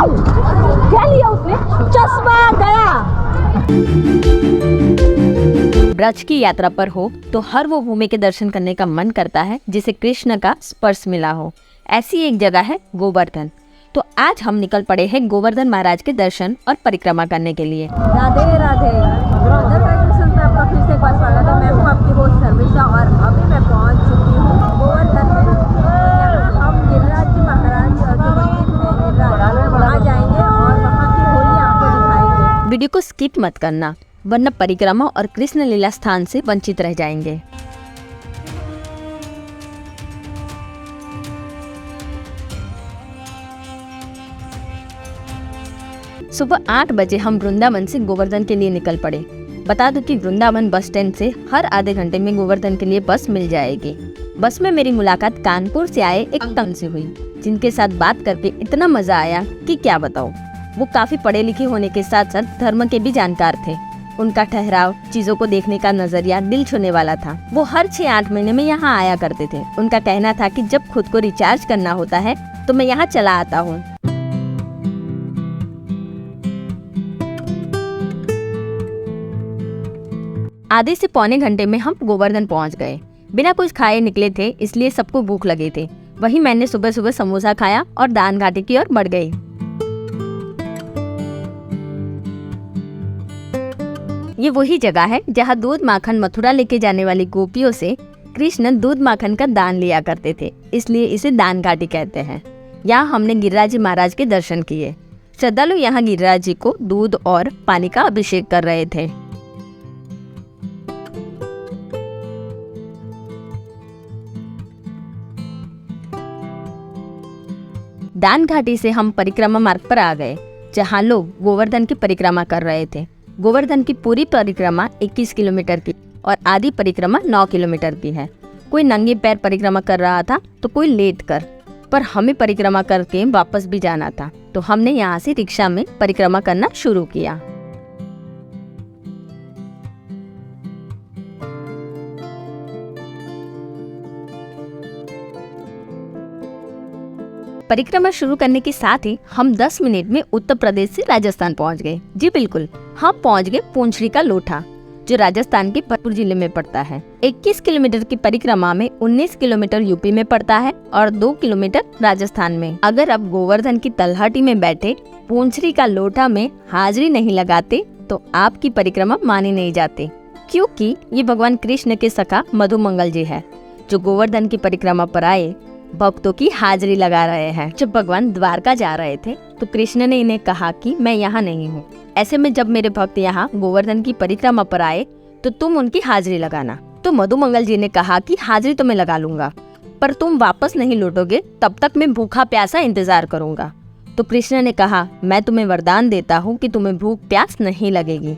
क्या लिया उसने? चश्मा गया। ब्रज की यात्रा पर हो तो हर वो भूमि के दर्शन करने का मन करता है जिसे कृष्ण का स्पर्श मिला हो। ऐसी एक जगह है गोवर्धन। तो आज हम निकल पड़े हैं गोवर्धन महाराज के दर्शन और परिक्रमा करने के लिए। राधे राधे। मदर ट्रेडिशन पे आपका फिर से एक बार स्वागत है। मैं हूँ आपकी होस्ट शर्मिष्ठा और अभी मैं पहुँच चुकी हूँ गोवर्धन में। यहाँ हम गिरिराज जी महाराज जो मंदिर है वहाँ जाएंगे और वहाँ की होली आपको दिखाएंगे। वीडियो को स्किप मत करना वरना परिक्रमा और कृष्ण लीला स्थान से वंचित रह जाएंगे। सुबह 8 बजे हम वृंदावन से गोवर्धन के लिए निकल पड़े। बता दूं कि वृंदावन बस स्टैंड से हर आधे घंटे में गोवर्धन के लिए बस मिल जाएगी। बस में मेरी मुलाकात कानपुर से आए एक अंकल से हुई, जिनके साथ बात करके इतना मजा आया कि क्या बताऊं। वो काफी पढ़े लिखे होने के साथ साथ धर्म के भी जानकार थे। उनका ठहराव, चीजों को देखने का नजरिया दिल छूने वाला था। वो हर 6-8 महीने में यहाँ आया करते थे। उनका कहना था कि जब खुद को रिचार्ज करना होता है तो मैं यहाँ चला आता हूँ। आधे से पौने घंटे में हम गोवर्धन पहुँच गए। बिना कुछ खाए निकले थे, इसलिए सबको भूख लगे थे। वहीं मैंने सुबह सुबह समोसा खाया और दान घाटी की ओर बढ़ गई। ये वही जगह है जहाँ दूध माखन मथुरा लेके जाने वाली गोपियों से कृष्ण दूध माखन का दान लिया करते थे, इसलिए इसे दान घाटी कहते हैं। यहाँ हमने गिरिराज जी महाराज के दर्शन किए। श्रद्धालु यहाँ गिरिराज जी को दूध और पानी का अभिषेक कर रहे थे। दान घाटी से हम परिक्रमा मार्ग पर आ गए, जहाँ लोग गोवर्धन की परिक्रमा कर रहे थे। गोवर्धन की पूरी परिक्रमा 21 किलोमीटर की और आधी परिक्रमा 9 किलोमीटर की है। कोई नंगे पैर परिक्रमा कर रहा था तो कोई लेट कर, पर हमें परिक्रमा करके वापस भी जाना था, तो हमने यहाँ से रिक्शा में परिक्रमा करना शुरू किया। परिक्रमा शुरू करने के साथ ही हम 10 मिनट में उत्तर प्रदेश से राजस्थान पहुंच गए। जी बिल्कुल, हम पहुंच गए पूंछरी का लोठा, जो राजस्थान के भरतपुर जिले में पड़ता है। 21 किलोमीटर की परिक्रमा में 19 किलोमीटर यूपी में पड़ता है और 2 किलोमीटर राजस्थान में। अगर आप गोवर्धन की तलहटी में बैठे पूंछरी का लोठा में हाजिरी नहीं लगाते तो आपकी परिक्रमा मानी नहीं जाती, क्योंकि ये भगवान कृष्ण के सखा मधुमंगल जी है, जो गोवर्धन की परिक्रमा पर आए भक्तों की हाजिरी लगा रहे हैं। जब भगवान द्वारका जा रहे थे तो कृष्ण ने इन्हें कहा कि मैं यहाँ नहीं हूँ। ऐसे में जब मेरे भक्त यहाँ गोवर्धन की परिक्रमा पर आए तो तुम उनकी हाजिरी लगाना। तो मधुमंगल जी ने कहा कि हाजिरी तो मैं लगा लूंगा, पर तुम वापस नहीं लौटोगे तब तक मैं भूखा प्यासा इंतजार करूंगा। तो कृष्ण ने कहा, मैं तुम्हें वरदान देता हूँ कि तुम्हें भूख प्यास नहीं लगेगी।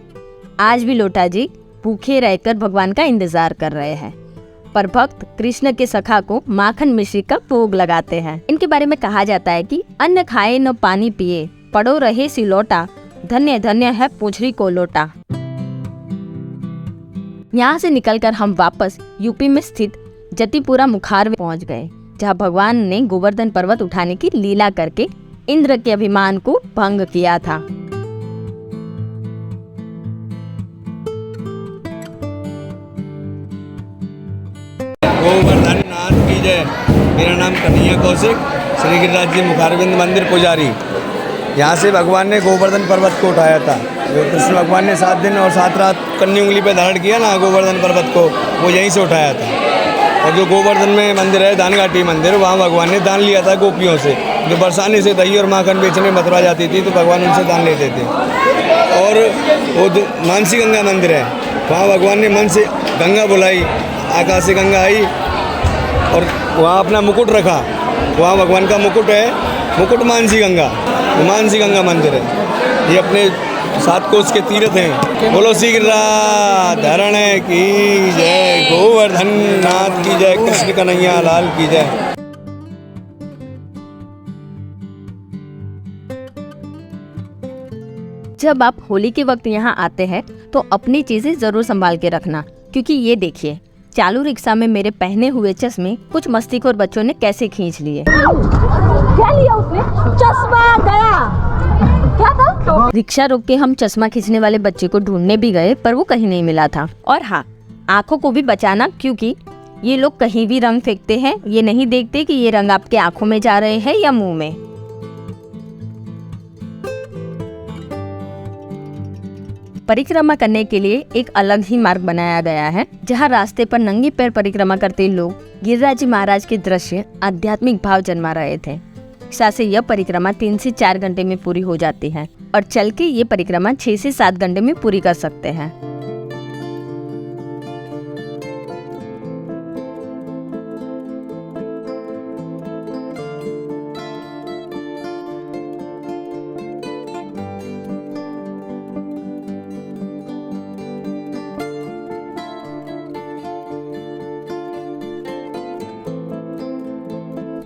आज भी लोटा जी भूखे रहकर भगवान का इंतजार कर रहे हैं, पर भक्त कृष्ण के सखा को माखन मिश्री का भोग लगाते हैं। इनके बारे में कहा जाता है कि अन्न खाए न पानी पिए, पड़ो रहे सिलौटा, धन्य धन्य है पूंछरी को लोटा। यहाँ से निकलकर हम वापस यूपी में स्थित जतिपुरा मुखार पहुँच गए, जहाँ भगवान ने गोवर्धन पर्वत उठाने की लीला करके इंद्र के अभिमान को भंग किया था। गोवर्धन नाथ की जय। मेरा नाम कन्हैया कौशिक, श्री गिरिराज जी मुखारविंद मंदिर पुजारी। यहाँ से भगवान ने गोवर्धन पर्वत को उठाया था। जो कृष्ण भगवान ने 7 दिन और 7 रात कन्नी उंगली पे धारण किया ना गोवर्धन पर्वत को, वो यहीं से उठाया था। और जो गोवर्धन में मंदिर है दान घाटी मंदिर, वहाँ भगवान ने दान लिया था गोपियों से, जो बरसाने से दही और माखन बेचने मथुरा जाती थी तो भगवान उनसे दान लेते थे। और वो मानसी गंगा मंदिर है, वहाँ भगवान ने मन से गंगा बुलाई, आकाश से गंगा आई और वहाँ अपना मुकुट रखा। वहाँ भगवान का मुकुट है, मुकुट मानसी गंगा, मानसी गंगा मंदिर है। ये अपने 7 कोस के तीर्थ हैं। बोलो श्री गिरिराज धरण की जय, गोवर्धन नाथ की जय, कृष्ण कन्हैया लाल की जय। जब आप होली के वक्त यहाँ आते हैं तो अपनी चीजें जरूर संभाल के रखना, क्योंकि ये देखिए चालू रिक्शा में मेरे पहने हुए चश्मे कुछ मस्तीखोर बच्चों ने कैसे खींच लिए। क्या लिया उसने? चश्मा गया। रिक्शा रोक के हम चश्मा खींचने वाले बच्चे को ढूंढने भी गए, पर वो कहीं नहीं मिला था। और हाँ, आंखों को भी बचाना, क्योंकि ये लोग कहीं भी रंग फेंकते हैं, ये नहीं देखते कि ये रंग आपके आंखों में जा रहे हैं या मुंह में। परिक्रमा करने के लिए एक अलग ही मार्ग बनाया गया है, जहाँ रास्ते पर नंगे पैर परिक्रमा करते लोग गिरिराज जी महाराज के दृश्य आध्यात्मिक भाव जन्मा रहे थे। रिक्शा से यह परिक्रमा 3 से 4 घंटे में पूरी हो जाती है और चल के ये परिक्रमा 6 से 7 घंटे में पूरी कर सकते हैं।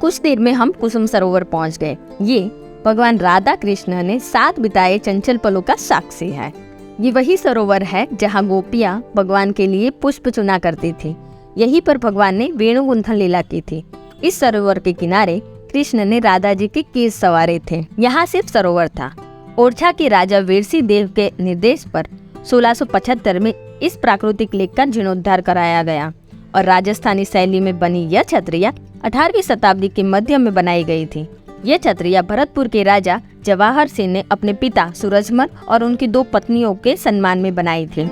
कुछ देर में हम कुसुम सरोवर पहुंच गए। ये भगवान राधा कृष्ण ने साथ बिताए चंचल पलों का साक्षी है। ये वही सरोवर है जहां गोपियां भगवान के लिए पुष्प चुना करती थी। यहीं पर भगवान ने वेणुगुंथन लीला की थी। इस सरोवर के किनारे कृष्ण ने राधा जी के केस संवारे थे। यहाँ सिर्फ सरोवर था। ओरछा के राजा वीरसी देव के निर्देश पर 1675 में इस प्राकृतिक लेक का जीर्णोद्धार कराया गया और राजस्थानी शैली में बनी यह छतरिया 18वीं शताब्दी के मध्य में बनाई गई थी। यह छतरिया भरतपुर के राजा जवाहर सिंह ने अपने पिता सूरजमल और उनकी 2 पत्नियों के सम्मान में बनाई थी।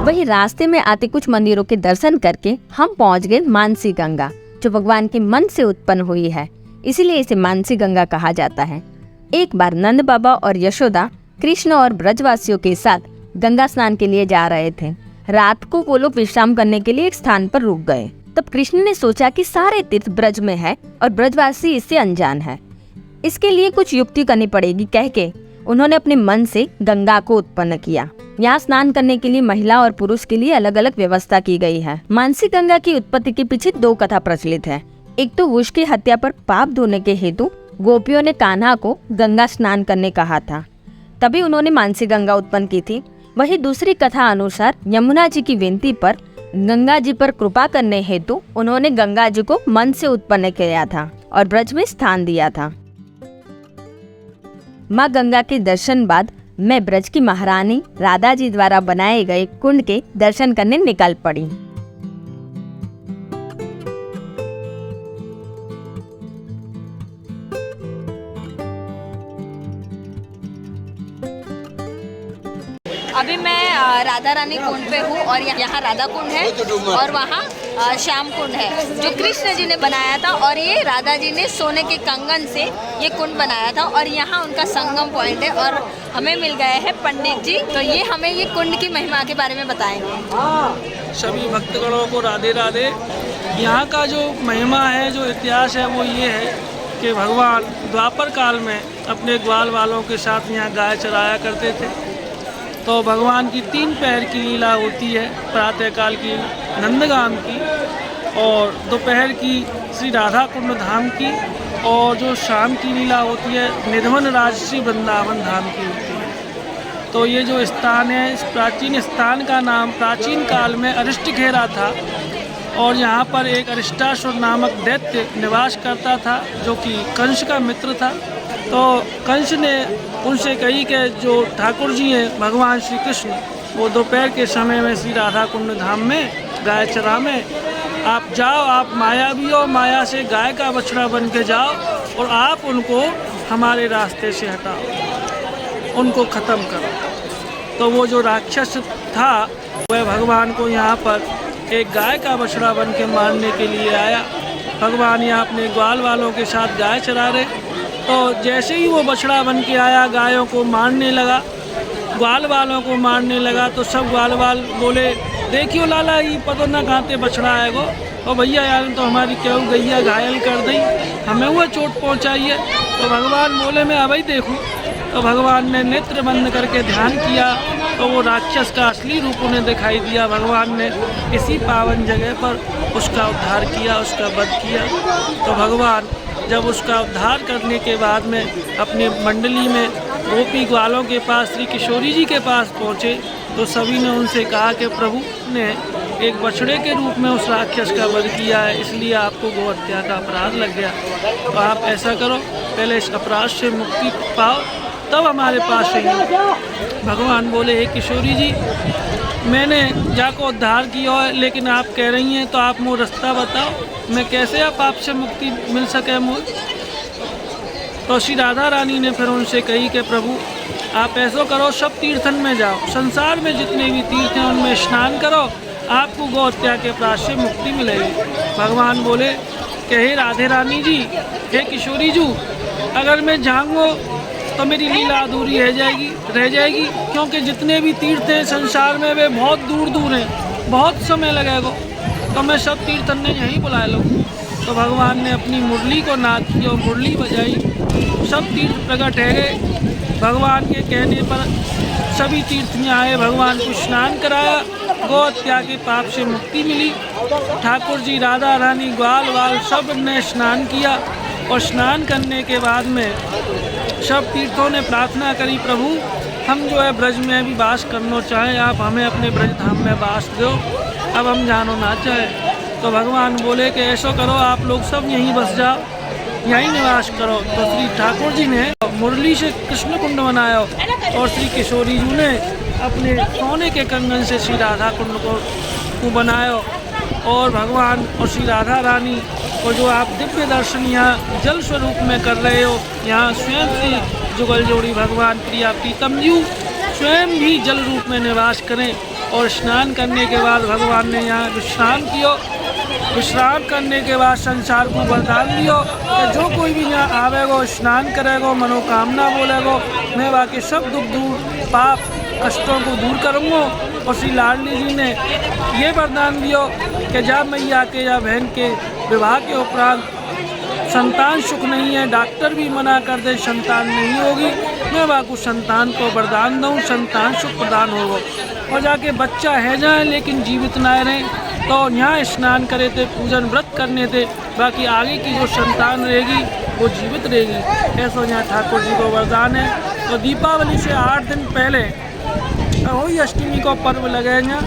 वही रास्ते में आते कुछ मंदिरों के दर्शन करके हम पहुंच गए मानसी गंगा, जो भगवान के मन से उत्पन्न हुई है, इसीलिए इसे मानसी गंगा कहा जाता है। एक बार नंद बाबा और यशोदा कृष्ण और ब्रजवासियों के साथ गंगा स्नान के लिए जा रहे थे। रात को वो लोग विश्राम करने के लिए एक स्थान पर रुक गए। तब कृष्ण ने सोचा कि सारे तीर्थ ब्रज में है और ब्रजवासी इससे अनजान है, इसके लिए कुछ युक्ति करनी पड़ेगी कह के उन्होंने अपने मन से गंगा को उत्पन्न किया। यहाँ स्नान करने के लिए महिला और पुरुष के लिए अलग अलग व्यवस्था की गई है। मानसी गंगा की उत्पत्ति के पीछे 2 कथा प्रचलित है। एक तो वृष की हत्या पर पाप धोने के हेतु गोपियों ने कान्हा को गंगा स्नान करने कहा था, तभी उन्होंने मानसी गंगा उत्पन्न की थी। वही दूसरी कथा अनुसार यमुना जी की विनती पर गंगा जी पर कृपा करने हेतु उन्होंने गंगा जी को मन से उत्पन्न किया था और ब्रज में स्थान दिया था। माँ गंगा के दर्शन बाद मैं ब्रज की महारानी राधा जी द्वारा बनाए गए कुंड के दर्शन करने निकल पड़ी। अभी मैं राधा रानी कुंड पे हूँ और यहाँ राधा कुंड है और वहाँ श्याम कुंड है जो कृष्ण जी ने बनाया था, और ये राधा जी ने सोने के कंगन से ये कुंड बनाया था और यहाँ उनका संगम पॉइंट है। और हमें मिल गए हैं पंडित जी, तो ये हमें ये कुंड की महिमा के बारे में बताएंगे। सभी भक्तगणों को राधे राधे। यहाँ का जो महिमा है, जो इतिहास है, वो ये है कि भगवान द्वापर काल में अपने ग्वाल वालों के साथ यहाँ गाय चराया करते थे। तो भगवान की 3 पहर की लीला होती है, प्रातःकाल की नंदगाम की और दोपहर की श्री राधा कुंड धाम की, और जो शाम की लीला होती है निधवन राजश्री वृंदावन धाम की होती है। तो ये जो स्थान है, इस प्राचीन स्थान का नाम प्राचीन काल में अरिष्टखेरा था और यहाँ पर एक अरिष्टासुर नामक दैत्य निवास करता था जो कि कंस का मित्र था। तो कंस ने उनसे कही कि जो ठाकुर जी हैं भगवान श्री कृष्ण, वो दोपहर के समय में श्री राधा कुंड धाम में गाय चरा में आप जाओ, आप माया भी हो, माया से गाय का बछड़ा बन के जाओ और आप उनको हमारे रास्ते से हटाओ, उनको ख़त्म करो। तो वो जो राक्षस था वह भगवान को यहाँ पर एक गाय का बछड़ा बन के मारने के लिए आया। भगवान यहाँ अपने ग्वाल वालों के साथ गाय चरा रहे, तो जैसे ही वो बछड़ा बन के आया गायों को मारने लगा, ग्वाल वालों को मारने लगा, तो सब ग्वाल वाल बोले देखियो लाला ये पता ना कहाँ बछड़ा आएगो, और भैया यार तो हमारी क्यों गैया घायल कर दी, हमें वो चोट पहुँचाई है। तो भगवान बोले मैं अभी देखूँ। तो भगवान ने नेत्र बंद करके ध्यान किया तो वो राक्षस का असली रूप उन्हें दिखाई दिया। भगवान ने इसी पावन जगह पर उसका उद्धार किया, उसका वध किया। तो भगवान जब उसका उद्धार करने के बाद में अपनी मंडली में गोपी ग्वालों के पास श्री किशोरी जी के पास पहुँचे तो सभी ने उनसे कहा कि प्रभु ने एक बछड़े के रूप में उस राक्षस का वध किया है, इसलिए आपको गौ हत्या का अपराध लग गया। तो आप ऐसा करो, पहले इस अपराध से मुक्ति पाओ तब हमारे पास आइए। भगवान बोले, हे किशोरी जी, मैंने जाको उद्धार किया है, लेकिन आप कह रही हैं तो आप मुझे रास्ता बताओ, मैं कैसे आप आपसे मुक्ति मिल सके मुझे। तो श्री राधा रानी ने फिर उनसे कही कि प्रभु आप ऐसा करो, सब तीर्थन में जाओ, संसार में जितने भी तीर्थ हैं उनमें स्नान करो, आपको गौ हत्या के अपराध से मुक्ति मिलेगी। भगवान बोले कि हे राधे रानी जी, हे किशोरी जी, अगर मैं जाऊँगा तो मेरी लीला अधूरी रह जाएगी, क्योंकि जितने भी तीर्थ हैं संसार में वे बहुत दूर दूर हैं, बहुत समय लगेगा, तो मैं सब तीर्थन ने यहीं बुला लूँ। तो भगवान ने अपनी मुरली को नाद की और मुरली बजाई, सब तीर्थ प्रकट है गए। भगवान के कहने पर सभी तीर्थ में आए, भगवान को स्नान कराया, गौ हत्या के पाप से मुक्ति मिली। ठाकुर जी, राधा रानी, ग्वाल वाल सब ने स्नान किया और स्नान करने के बाद में सब तीर्थों ने प्रार्थना करी, प्रभु हम जो है ब्रज में भी वास करना चाहें, आप हमें अपने ब्रज धाम में वास दो, अब हम जानो ना चाहें। तो भगवान बोले कि ऐसा करो, आप लोग सब यहीं बस जाओ, यहीं निवास करो। तो श्री ठाकुर जी ने मुरली से कृष्ण कुंड बनाया और श्री किशोरी जी ने अपने सोने के कंगन से श्री राधा कुंड को बनाया। और भगवान और श्री राधा रानी और जो आप दिव्य दर्शन यहाँ जल स्वरूप में कर रहे हो, यहाँ स्वयं श्री जुगल जोड़ी भगवान प्रिया प्रीतम जी स्वयं भी जल रूप में निवास करें। और स्नान करने के बाद भगवान ने यहाँ विश्राम किया। विश्राम करने के बाद संसार को वरदान दियो कि जो कोई भी यहाँ आवेगो, स्नान करेगो, मनोकामना बोलेगो, मैं बाकी सब दुख दूर पाप कष्टों को दूर करूँगा। और श्री लाडली जी ने ये वरदान दियो कि जब मैया के या बहन के विवाह के उपरांत संतान सुख नहीं है, डॉक्टर भी मना कर दे संतान नहीं होगी, मैं बाकू संतान को वरदान दूँ, संतान सुख प्रदान होगा। और जाके बच्चा है जाए लेकिन जीवित ना रहें, तो यहाँ स्नान करे थे, पूजन व्रत करने थे, बाकी आगे की जो संतान रहेगी वो जीवित रहेगी। ऐसा यहाँ ठाकुर जी को वरदान है। तो दीपावली से 8 दिन पहले वही अष्टमी को पर्व लगे यहाँ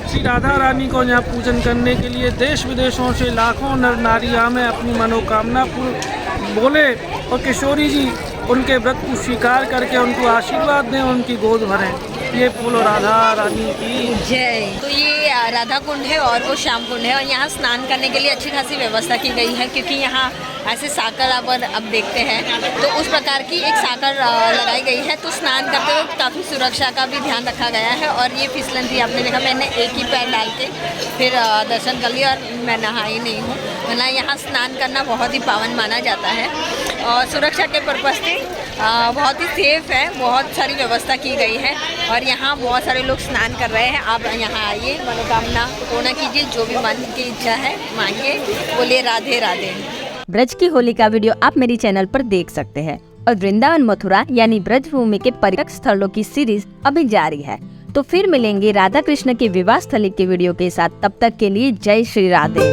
श्री राधा रानी को यहाँ पूजन करने के लिए देश विदेशों से लाखों नर नारी में अपनी मनोकामना बोले और किशोरी जी उनके व्रत को स्वीकार करके उनको आशीर्वाद दें, उनकी गोद भरें। ये बोलो राधा रानी की जय। तो ये राधा कुंड है और वो श्याम कुंड है और यहाँ स्नान करने के लिए अच्छी खासी व्यवस्था की गई है, क्योंकि यहाँ ऐसे साकर अब देखते हैं तो उस प्रकार की एक साकर लगाई गई है। तो स्नान करते वक्त काफ़ी सुरक्षा का भी ध्यान रखा गया है। और ये फिसलन थी, आपने देखा मैंने एक ही पैर डाल के फिर दर्शन कर लिया और मैं नहाई नहीं हूँ, वरना यहाँ स्नान करना बहुत ही पावन माना जाता है। और सुरक्षा के पर्पज़ से बहुत ही सेफ है, बहुत सारी व्यवस्था की गई है और यहाँ बहुत सारे लोग स्नान कर रहे हैं। आप यहाँ आइए, मनोकामना पूर्ण कीजिए, जो भी मन की इच्छा है मांगिए, बोलिए राधे राधे। ब्रज की होली का वीडियो आप मेरी चैनल पर देख सकते हैं और वृंदावन मथुरा यानी ब्रज भूमि के पर्यटक स्थलों की सीरीज अभी जारी है। तो फिर मिलेंगे राधा कृष्ण के विवाह स्थली के वीडियो के साथ, तब तक के लिए जय श्री राधे।